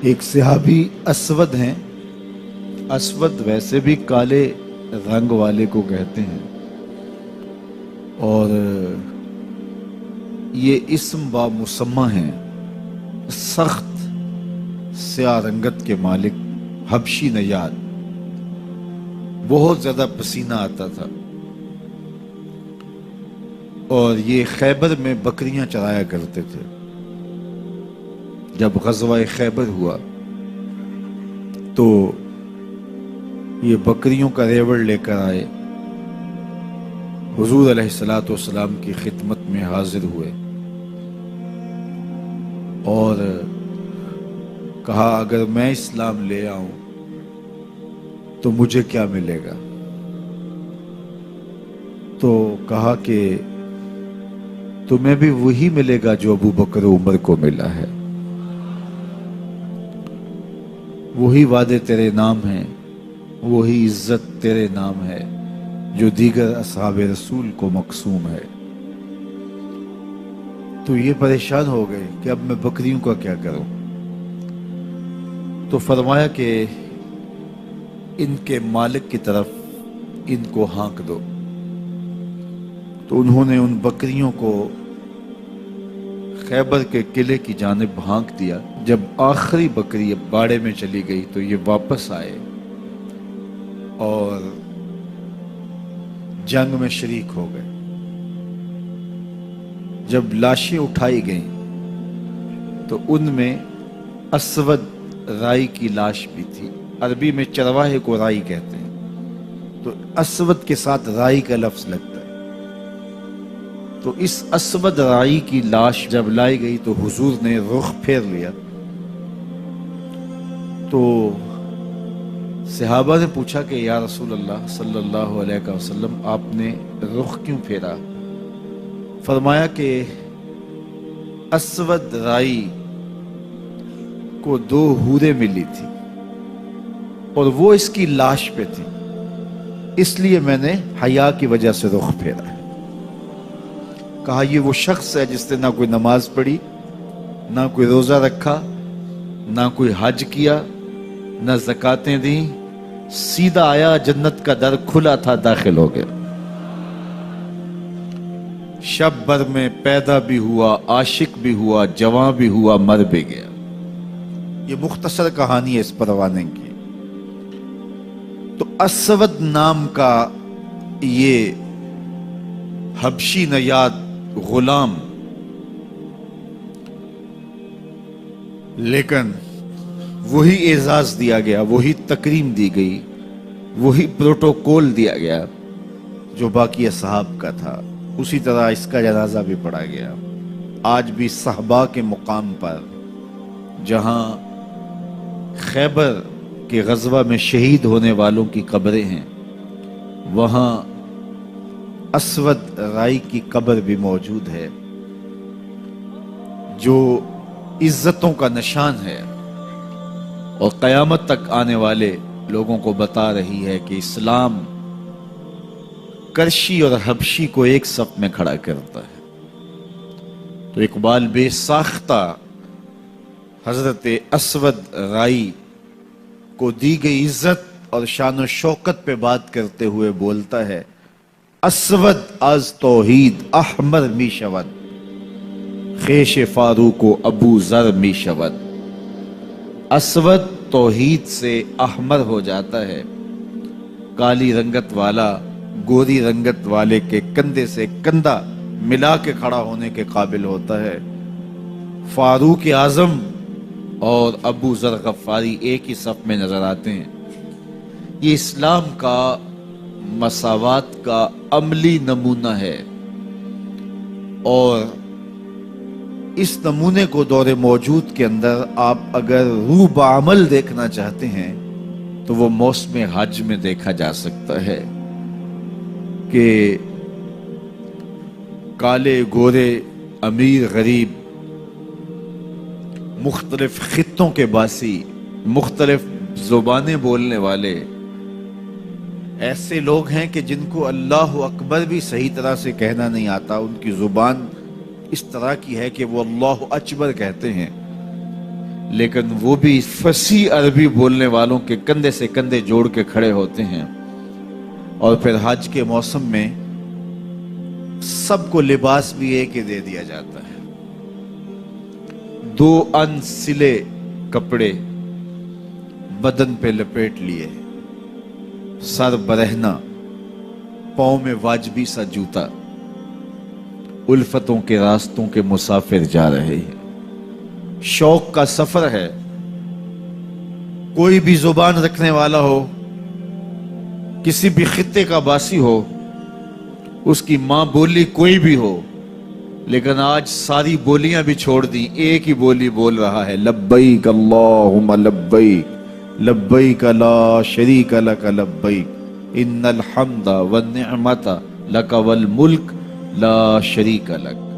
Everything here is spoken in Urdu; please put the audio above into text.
ایک صحابی اسود ہیں. اسود ویسے بھی کالے رنگ والے کو کہتے ہیں، اور یہ اسم با مسمہ ہیں. سخت سیاہ رنگت کے مالک، حبشی نژاد، بہت زیادہ پسینہ آتا تھا، اور یہ خیبر میں بکریاں چرایا کرتے تھے. جب غزوہ خیبر ہوا تو یہ بکریوں کا ریوڑ لے کر آئے، حضور علیہ الصلوۃ والسلام کی خدمت میں حاضر ہوئے اور کہا اگر میں اسلام لے آؤں تو مجھے کیا ملے گا؟ تو کہا کہ تمہیں بھی وہی ملے گا جو ابو بکر عمر کو ملا ہے، وہی وعدے تیرے نام ہیں، وہی عزت تیرے نام ہے جو دیگر اصحاب رسول کو مقسوم ہے. تو یہ پریشان ہو گئے کہ اب میں بکریوں کا کیا کروں. تو فرمایا کہ ان کے مالک کی طرف ان کو ہانک دو. تو انہوں نے ان بکریوں کو خیبر کے قلعے کی جانب ہانک دیا. جب آخری بکری باڑے میں چلی گئی تو یہ واپس آئے اور جنگ میں شریک ہو گئے. جب لاشیں اٹھائی گئیں تو ان میں اسود رائی کی لاش بھی تھی. عربی میں چرواہے کو رائی کہتے ہیں، تو اسود کے ساتھ رائی کا لفظ لگتا ہے. تو اس اسود رائی کی لاش جب لائی گئی تو حضور نے رخ پھیر لیا. تو صحابہ نے پوچھا کہ یا رسول اللہ صلی اللہ علیہ وسلم آپ نے رخ کیوں پھیرا؟ فرمایا کہ اسود رائی کو 2 حوریں ملی تھی اور وہ اس کی لاش پہ تھی، اس لیے میں نے حیا کی وجہ سے رخ پھیرا ہے. کہا یہ وہ شخص ہے جس نے نہ کوئی نماز پڑھی، نہ کوئی روزہ رکھا، نہ کوئی حج کیا، نہ زکاتیں دیں، سیدھا آیا، جنت کا در کھلا تھا، داخل ہو گیا. شب بھر میں پیدا بھی ہوا، عاشق بھی ہوا، جواں بھی ہوا، مر بھی گیا. یہ مختصر کہانی ہے اس پروانے کی. تو اسود نام کا یہ حبشی نژاد غلام، لیکن وہی اعزاز دیا گیا، وہی تکریم دی گئی، وہی پروٹوکول دیا گیا جو باقی اصحاب کا تھا. اسی طرح اس کا جنازہ بھی پڑھا گیا. آج بھی صحابہ کے مقام پر جہاں خیبر کے غزوہ میں شہید ہونے والوں کی قبریں ہیں، وہاں اسود رائی کی قبر بھی موجود ہے جو عزتوں کا نشان ہے، اور قیامت تک آنے والے لوگوں کو بتا رہی ہے کہ اسلام کرشی اور حبشی کو ایک صف میں کھڑا کرتا ہے. تو اقبال بے ساختہ حضرت اسود رائی کو دی گئی عزت اور شان و شوکت پہ بات کرتے ہوئے بولتا ہے، اسود از توحید احمر می شود، خیش فاروق و ابو ذر می شود. اسود توحید سے احمر ہو جاتا ہے، کالی رنگت والا گوری رنگت والے کے کندھے سے کندھا ملا کے کھڑا ہونے کے قابل ہوتا ہے. فاروق اعظم اور ابو ذر غفاری ایک ہی صف میں نظر آتے ہیں. یہ اسلام کا مساوات کا عملی نمونہ ہے، اور اس نمونے کو دور موجود کے اندر آپ اگر روح بعمل دیکھنا چاہتے ہیں تو وہ موسم حج میں دیکھا جا سکتا ہے کہ کالے گورے، امیر غریب، مختلف خطوں کے باسی، مختلف زبانیں بولنے والے ایسے لوگ ہیں کہ جن کو اللہ اکبر بھی صحیح طرح سے کہنا نہیں آتا. ان کی زبان اس طرح کی ہے کہ وہ اللہ اکبر کہتے ہیں، لیکن وہ بھی فصیح عربی بولنے والوں کے کندھے سے کندھے جوڑ کے کھڑے ہوتے ہیں، اور پھر حج کے موسم میں سب کو لباس بھی ایک ہی دے دیا جاتا ہے، 2 ان سلے کپڑے بدن پہ لپیٹ لیے، سر برہنہ، پاؤں میں واجبی سا جوتا، الفتوں کے راستوں کے مسافر جا رہے ہیں، شوق کا سفر ہے۔ کوئی بھی زبان رکھنے والا ہو، کسی بھی خطے کا باسی ہو، اس کی ماں بولی کوئی بھی ہو، لیکن آج ساری بولیاں بھی چھوڑ دی، ایک ہی بولی بول رہا ہے، لبیک اللہم لبیک لبیک لا شریک لک لبیک ان الحمد والنعمت لک والملک لا شریک لک۔